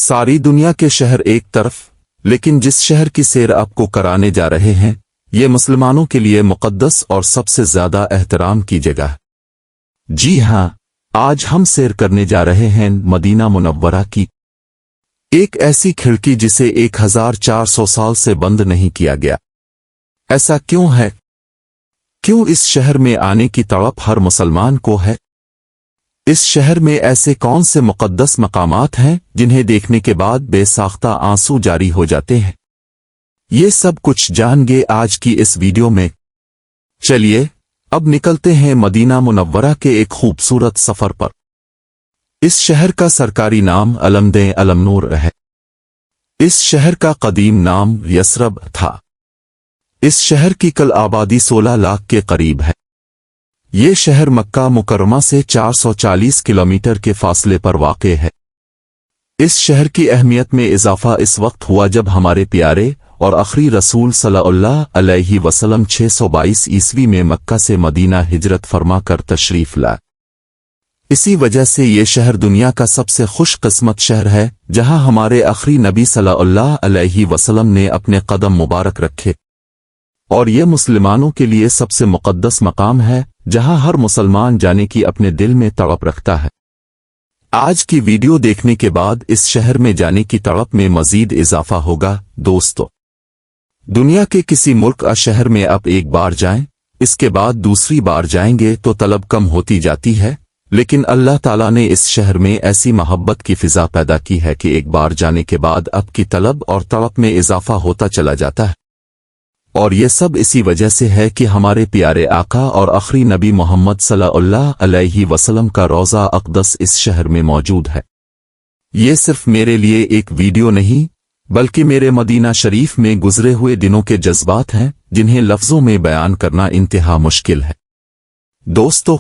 सारी दुनिया के शहर एक तरफ, लेकिन जिस शहर की सैर आपको कराने जा रहे हैं ये मुसलमानों के लिए मुक़द्दस और सबसे ज्यादा एहतराम की जगह। जी हां, आज हम सैर करने जा रहे हैं मदीना मुनव्वरा की, एक ऐसी खिड़की जिसे 1400 साल से बंद नहीं किया गया। ऐसा क्यों है? क्यों इस शहर में आने की तड़प हर मुसलमान को है? इस शहर में ऐसे कौन से मुक़द्दस मकामात हैं जिन्हें देखने के बाद बेसाख्ता आंसू जारी हो जाते हैं? ये सब कुछ जानेंगे आज की इस वीडियो में। चलिए अब निकलते हैं मदीना मुनव्वरा के एक खूबसूरत सफर पर। इस शहर का सरकारी नाम अलमदे अलमनूर है। इस शहर का कदीम नाम यसरब था। इस शहर की कल आबादी 16 लाख के करीब है। ये शहर मक्का मुकर्रमा से 440 किलोमीटर के फासले पर वाक़े है। इस शहर की अहमियत में इजाफा इस वक्त हुआ जब हमारे प्यारे और आखिरी रसूल सल्लल्लाहु अलैहि वसल्लम 622 ईस्वी में मक्का से मदीना हिजरत फरमा कर तशरीफ लाए। इसी वजह से ये शहर दुनिया का सबसे खुशकिस्मत शहर है जहां हमारे आखिरी नबी सल्लल्लाहु अलैहि वसल्लम ने अपने कदम मुबारक रखे, और ये मुसलमानों के लिए सबसे मुक़द्दस मकाम है जहां हर मुसलमान जाने की अपने दिल में तड़प रखता है। आज की वीडियो देखने के बाद इस शहर में जाने की तड़प में मजीद इजाफा होगा। दोस्तों, दुनिया के किसी मुल्क या शहर में आप एक बार जाएं, इसके बाद दूसरी बार जाएंगे तो तलब कम होती जाती है, लेकिन अल्लाह ताला ने इस शहर में ऐसी मोहब्बत की फिजा पैदा की है कि एक बार जाने के बाद आपकी तलब और तड़प में इजाफा होता चला जाता है। और ये सब इसी वजह से है कि हमारे प्यारे आका और आखिरी नबी मोहम्मद सल्लल्लाहु अलैहि वसल्लम का रोज़ा अक़दस इस शहर में मौजूद है। ये सिर्फ मेरे लिए एक वीडियो नहीं, बल्कि मेरे मदीना शरीफ में गुजरे हुए दिनों के जज्बात हैं जिन्हें लफ्ज़ों में बयान करना इंतहा मुश्किल है। दोस्तों,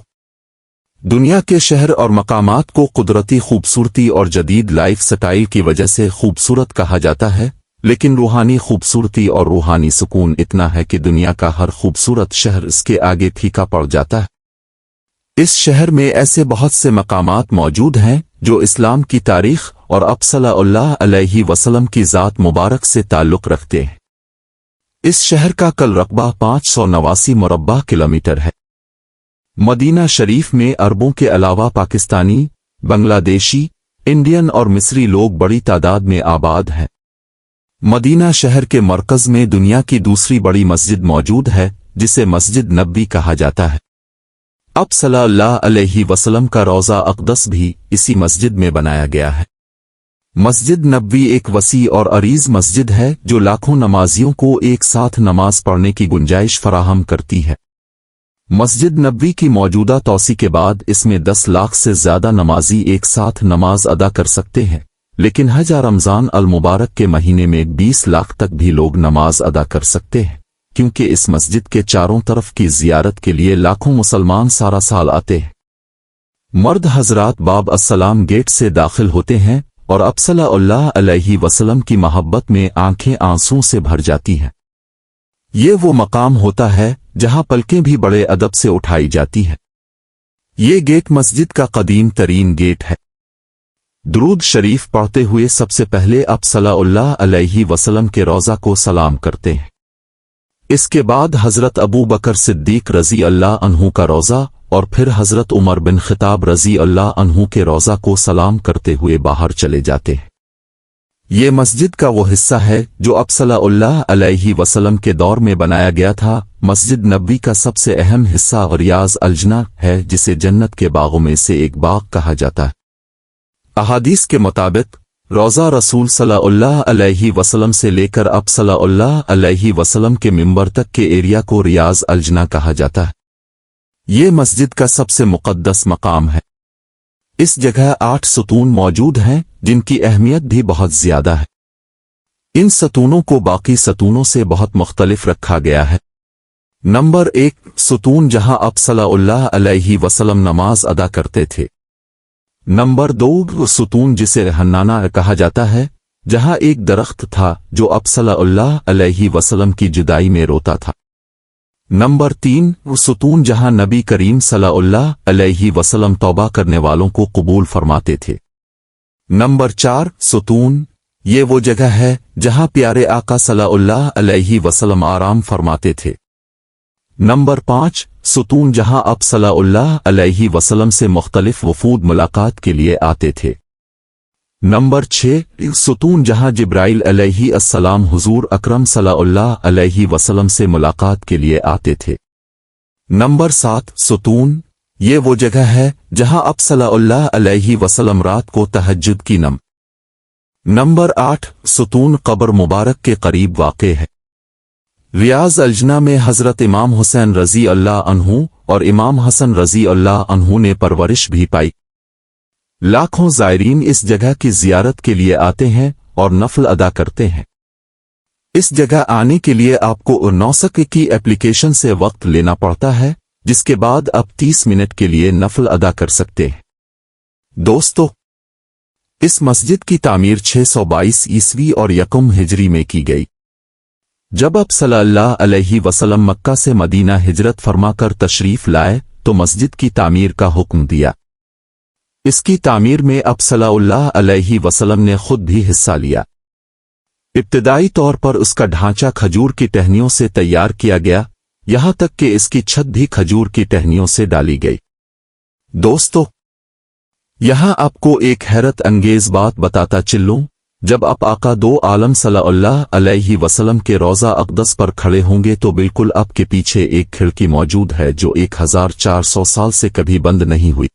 दुनिया के शहर और मकामात को कुदरती खूबसूरती और जदीद लाइफ स्टाइल की वजह से खूबसूरत कहा जाता है, लेकिन रूहानी खूबसूरती और रूहानी सुकून इतना है कि दुनिया का हर खूबसूरत शहर इसके आगे फीका पड़ जाता है। इस शहर में ऐसे बहुत से मकामात मौजूद हैं जो इस्लाम की तारीख और अब सल्लल्लाहु अलैहि वसल्लम की ज़ात मुबारक से ताल्लुक़ रखते हैं। इस शहर का कल रकबा 589 मुरब्बा किलोमीटर है। मदीना शरीफ में अरबों के अलावा पाकिस्तानी, बांग्लादेशी, इंडियन और मिस्री लोग बड़ी तादाद में आबाद हैं। मदीना शहर के मरकज में दुनिया की दूसरी बड़ी मस्जिद मौजूद है जिसे मस्जिद नबवी कहा जाता है। अब सल्लल्लाहु अलैहि वसल्लम का रोज़ा अक़दस भी इसी मस्जिद में बनाया गया है। मस्जिद नबवी एक वसी और अरीज मस्जिद है जो लाखों नमाजियों को एक साथ नमाज पढ़ने की गुंजाइश फराहम करती है। मस्जिद नबवी की मौजूदा तौसी के बाद इसमें 10 लाख से ज्यादा नमाजी एक साथ नमाज अदा कर सकते हैं, लेकिन हज रमज़ान अल मुबारक के महीने में 20 लाख तक भी लोग नमाज अदा कर सकते हैं, क्योंकि इस मस्जिद के चारों तरफ की जियारत के लिए लाखों मुसलमान सारा साल आते हैं। मर्द हजरात बाब अस्सलाम गेट से दाखिल होते हैं और अब सल्लल्लाहु अलैहि वसल्लम की मोहब्बत में आंखें आंसू से भर जाती हैं। ये वो मकाम होता है जहां पलकें भी बड़े अदब से उठाई जाती है। ये गेट मस्जिद का कदीम तरीन गेट है। दुरूद शरीफ पढ़ते हुए सबसे पहले आप सल्लल्लाहु अलैहि वसल्लम के रोज़ा को सलाम करते हैं। इसके बाद हजरत अबू बकर सिद्दीक रज़ी अल्लाह अन्हु का रोज़ा और फिर हजरत उमर बिन खिताब रज़ी अल्लाह अन्हु के रोज़ा को सलाम करते हुए बाहर चले जाते हैं। ये मस्जिद का वो हिस्सा है जो अब सल्लल्लाहु अलैहि वसल्लम के दौर में बनाया गया था। मस्जिद नबवी का सबसे अहम हिस्सा रियाज़ अल-जन्नह है, जिसे जन्नत के बागों में से एक बाग कहा जाता है। अहादीस के मुताबिक रोज़ा रसूल सल्लल्लाहु अलैहि वसल्लम से लेकर अब सल्लल्लाहु अलैहि वसल्लम के मिंबर तक के एरिया को रियाज़ अल-जन्नह कहा जाता है। ये मस्जिद का सबसे मुक़द्दस मकाम है। इस जगह 8 सतून मौजूद हैं जिनकी अहमियत भी बहुत ज्यादा है। इन सतूनों को बाकी सतूनों से बहुत मुख्तलिफ रखा गया है। नंबर 1 सतून जहां अब सल्लल्लाहु अलैहि वसल्लम नमाज अदा करते थे। नंबर 2 सतून जिसे हन्नाना कहा जाता है, जहां एक दरख्त था जो अब सल्लल्लाहु अलैहि वसल्लम की जुदाई में रोता था। नंबर 3 सतून जहां नबी करीम सल्लल्लाहु अलैहि वसल्लम तौबा करने वालों को कबूल फरमाते थे। नंबर 4 सुतून। ये वो जगह है जहां प्यारे आका सल्लल्लाहु अलैहि वसल्लम आराम फरमाते थे। नंबर 5 सुतून, जहां आप सल्लल्लाहु अलैहि वसल्लम से मुख्तलिफ वफूद मुलाकात के लिए आते थे। नंबर 6 सुतून, जहां जिब्राइल अलैहि अस्सलाम हुजूर अकरम सल्लल्लाहु अलैहि वसल्लम से मुलाकात के लिए आते थे। नंबर 7 सुतून, ये वो जगह है जहां आप सल्लल्लाहु अलैहि वसल्लम रात को तहज्जुद की नंबर 8 सुतून, कब्र मुबारक के करीब वाक़े है। रियाज अल्जना में हज़रत इमाम हुसैन रज़ी अल्लाह अन्हु और इमाम हसन रज़ी अल्लाह अन्हु ने परवरिश भी पाई। लाखों ज़ायरीन इस जगह की ज़ियारत के लिए आते हैं और नफल अदा करते हैं। इस जगह आने के लिए आपको नौसक की एप्लीकेशन से वक्त लेना पड़ता है, जिसके बाद आप 30 मिनट के लिए नफल अदा कर सकते हैं। दोस्तों, इस मस्जिद की तामीर 622 ईस्वी और यकम हिजरी में की गई। जब आप सल्लल्लाहु अलैहि वसल्लम मक्का से मदीना हिजरत फरमाकर तशरीफ लाए तो मस्जिद की तामीर का हुक्म दिया। इसकी तामीर में आप सल्लल्लाहु अलैहि वसल्लम ने खुद भी हिस्सा लिया। इब्तिदाई तौर पर उसका ढांचा खजूर की टहनियों से तैयार किया गया, यहां तक कि इसकी छत भी खजूर की टहनियों से डाली गई। दोस्तों, यहां आपको एक हैरत अंगेज बात बताता चलूं, जब आप आका दो आलम सल्लल्लाहु अलैहि वसल्लम के रोज़ा अक़दस पर खड़े होंगे तो बिल्कुल आपके पीछे एक खिड़की मौजूद है जो 1400 साल से कभी बंद नहीं हुई,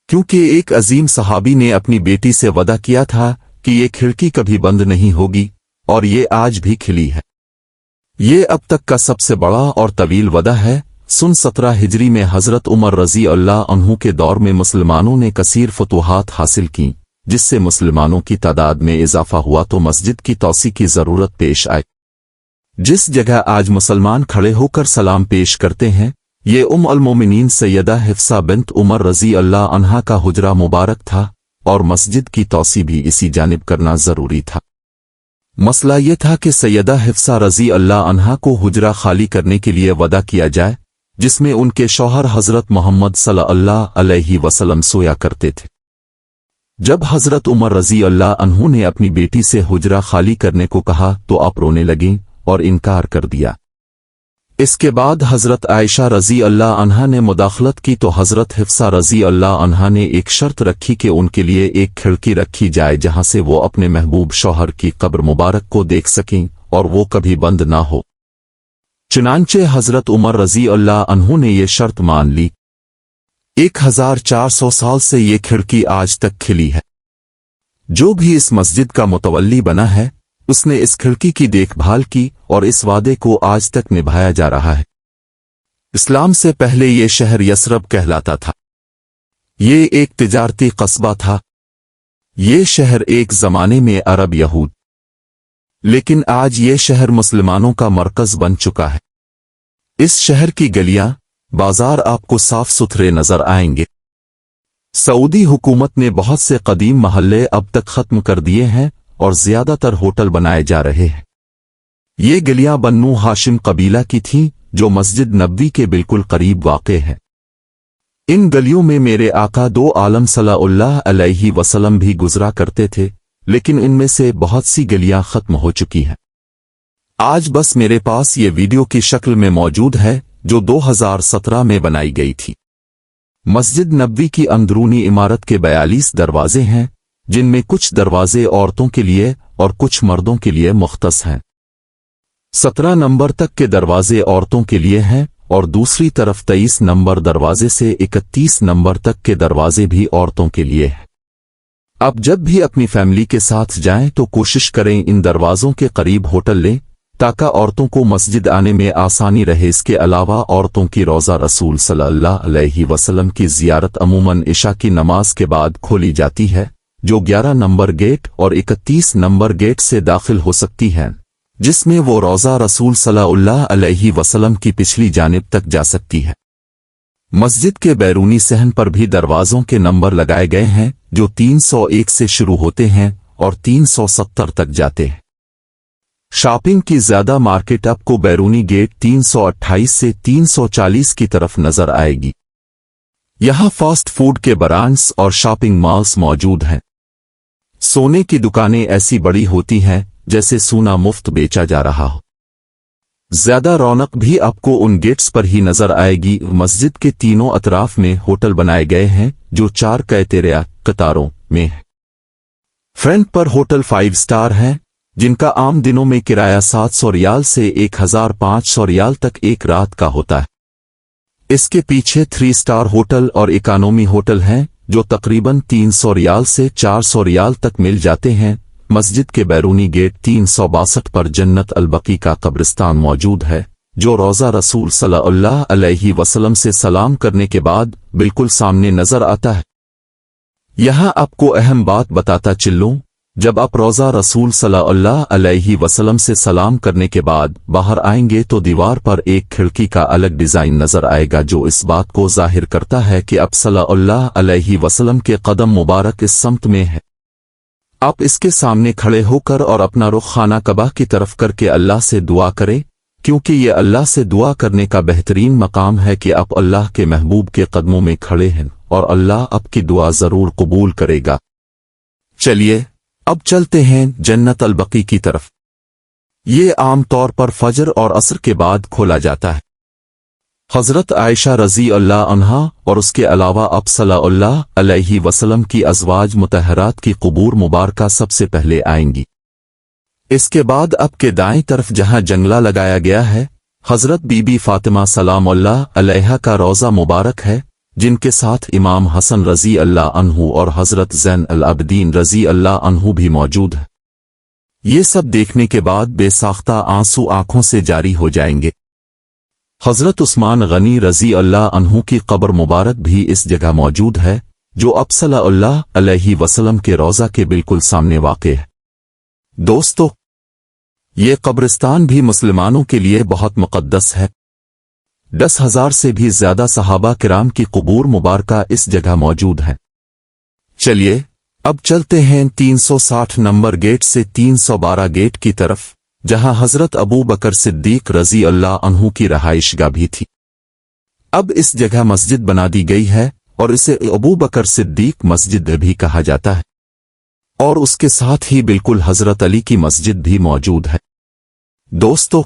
क्योंकि एक अजीम सहाबी ने अपनी बेटी से वदा किया था कि ये खिड़की कभी बंद नहीं होगी, और ये आज भी खिली है। ये अब तक का सबसे बड़ा और तवील वदा है। 17 हिजरी में हज़रत उमर रज़ी अल्लाह अन्हु के दौर में मुसलमानों ने कसीर फतूहात हासिल की, जिससे मुसलमानों की तादाद में इजाफा हुआ तो मस्जिद की तौसी की ज़रूरत पेश आई। जिस जगह आज मुसलमान खड़े होकर सलाम पेश करते हैं, ये अल मोमिनीन सैयदा हिफ्सा बिन्त उमर रज़ी अल्लाह अन्हा का हुजरा मुबारक था, और मस्जिद की तौसी भी इसी जानिब करना ज़रूरी था। मसला ये था कि सैयदा हिफ्सा रज़ी अल्लाह अन्हा को हुजरा खाली करने के लिए वदा किया जाए, जिसमें उनके शौहर हज़रत मोहम्मद सल्लल्लाहु अलैहि वसल्लम सोया करते थे। जब हज़रत उमर रज़ी अल्लाह अन्हु ने अपनी बेटी से हुजरा खाली करने को कहा तो आप रोने लगीं और इनकार कर दिया। इसके बाद हज़रत आयशा रज़ी अल्लाह अन्हा ने मुदाखलत की तो हज़रत हिफ्सा रज़ी अल्लाह अन्हा ने एक शर्त रखी कि उनके लिए एक खिड़की रखी जाए जहां से वो अपने महबूब शौहर की कब्र मुबारक को देख सकें और वो कभी बंद ना हो। चुनांचे हज़रत उमर रज़ी अल्लाह अन्हु ने ये शर्त मान ली। 1400 साल से ये खिड़की आज तक खिली है। जो भी इस मस्जिद का मुतवल्ली बना है, उसने इस खिड़की की देखभाल की और इस वादे को आज तक निभाया जा रहा है। इस्लाम से पहले ये शहर यसरब कहलाता था। ये एक तिजारती कस्बा था। ये शहर एक जमाने में अरब यहूद, लेकिन आज ये शहर मुसलमानों का मरकज बन चुका है। इस शहर की गलियां, बाजार आपको साफ सुथरे नजर आएंगे। सऊदी हुकूमत ने बहुत से कदीम महल्ले अब तक खत्म कर दिए हैं और ज्यादातर होटल बनाए जा रहे हैं। ये गलियां बन्नू हाशिम कबीला की थीं, जो मस्जिद नबवी के बिल्कुल करीब वाक़े है। इन गलियों में मेरे आका दो आलम सल्लल्लाहु अलैहि वसल्लम भी गुजरा करते थे, लेकिन इनमें से बहुत सी गलियां खत्म हो चुकी हैं। आज बस मेरे पास ये वीडियो की शक्ल में मौजूद है, जो 2017 में बनाई गई थी। मस्जिद नबवी की अंदरूनी इमारत के 42 दरवाजे हैं, जिनमें कुछ दरवाजे औरतों के लिए और कुछ मर्दों के लिए मुख्तस हैं। 17 नंबर तक के दरवाजे औरतों के लिए हैं और दूसरी तरफ 23 नंबर दरवाजे से 31 नंबर तक के दरवाजे भी औरतों के लिए हैं। अब जब भी अपनी फैमिली के साथ जाएं तो कोशिश करें इन दरवाजों के करीब होटल लें, ताकि औरतों को मस्जिद आने में आसानी रहे। इसके अलावा औरतों की रोज़ा रसूल सल्लल्लाहु अलैहि वसल्लम की ज़ियारत अमूमन इशा की नमाज के बाद खोली जाती है, जो 11 नंबर गेट और 31 नंबर गेट से दाखिल हो सकती है, जिसमें वो रोज़ा रसूल सल्लल्लाहु अलैहि वसल्लम की पिछली जानिब तक जा सकती है। मस्जिद के बैरूनी सहन पर भी दरवाज़ों के नंबर लगाए गए हैं, जो 301 से शुरू होते हैं और 370 तक जाते हैं। शॉपिंग की ज्यादा मार्केट आपको बैरूनी गेट 328 से 340 की तरफ नजर आएगी। यहां फास्ट फूड के ब्रांड्स और शॉपिंग मॉल्स मौजूद हैं। सोने की दुकानें ऐसी बड़ी होती हैं जैसे सोना मुफ्त बेचा जा रहा हो। ज्यादा रौनक भी आपको उन गेट्स पर ही नजर आएगी। मस्जिद के तीनों अतराफ में होटल बनाए गए हैं जो 4 कैटेरिया कतारों में है। फ्रंट पर होटल 5 स्टार हैं जिनका आम दिनों में किराया 700 रियाल से 1500 रियाल तक एक रात का होता है। इसके पीछे 3 स्टार होटल और इकोनॉमी होटल हैं जो तकरीबन 300 रियाल से 400 रियाल तक मिल जाते हैं। मस्जिद के बैरूनी गेट 362 पर जन्नत अल बकी का कब्रिस्तान मौजूद है जो रोज़ा रसूल सल्लल्लाहु अलैहि वसल्लम से सलाम करने के बाद बिल्कुल सामने नजर आता है। यहाँ आपको अहम बात बताता चलूं, जब आप रोज़ा रसूल सल्लल्लाहु अलैहि वसल्लम से सलाम करने के बाद बाहर आएंगे तो दीवार पर एक खिड़की का अलग डिजाइन नजर आएगा जो इस बात को जाहिर करता है कि आप सल्लल्लाहु अलैहि वसल्लम के कदम मुबारक इस समत में है। आप इसके सामने खड़े होकर और अपना रुख खाना कबा की तरफ करके अल्लाह से दुआ करें, क्योंकि ये अल्लाह से दुआ करने का बेहतरीन मकाम है कि आप अल्लाह के महबूब के कदमों में खड़े हैं और अल्लाह आपकी दुआ जरूर कबूल करेगा। चलिए अब चलते हैं जन्नत अल बकी की तरफ। ये आम तौर पर फजर और असर के बाद खोला जाता है। हजरत आयशा रजी अल्लाह अन्हा और उसके अलावा अब सल्लल्लाहु अलैहि वसल्लम की अज़वाज मुतहरात की कुबूर मुबारका सबसे पहले आएंगी। इसके बाद अब के दाएं तरफ जहां जंगला लगाया गया है, हजरत बीबी फातिमा सलामुल्लाह अलैहा का रोज़ा मुबारक है जिनके साथ इमाम हसन रजी अल्लाह अन्हु और हजरत ज़ैन अल अबदीन रजी अल्लाह अन्हु भी मौजूद है। ये सब देखने के बाद बेसाख्ता आंसू आंखों से जारी हो जाएंगे। हजरत उस्मान गनी रजी अल्लाह अन्हु की कब्र मुबारक भी इस जगह मौजूद है जो अब सल्लल्लाहु अलैहि वसल्लम के रोज़ा के बिल्कुल सामने वाक़े है। दोस्तों, ये कब्रिस्तान भी मुसलमानों के लिए बहुत मुक़द्दस है। 10,000 से भी ज्यादा सहाबा किराम की कुबूर मुबारका इस जगह मौजूद है। चलिए अब चलते हैं 360 नंबर गेट से 312 गेट की तरफ जहां हजरत अबू बकर सिद्दीक रजी अल्लाह अन्हु की रहाइशगाह भी थी। अब इस जगह मस्जिद बना दी गई है और इसे अबू बकर सिद्दीक मस्जिद भी कहा जाता है और उसके साथ ही बिल्कुल हजरत अली की मस्जिद भी मौजूद है। दोस्तों,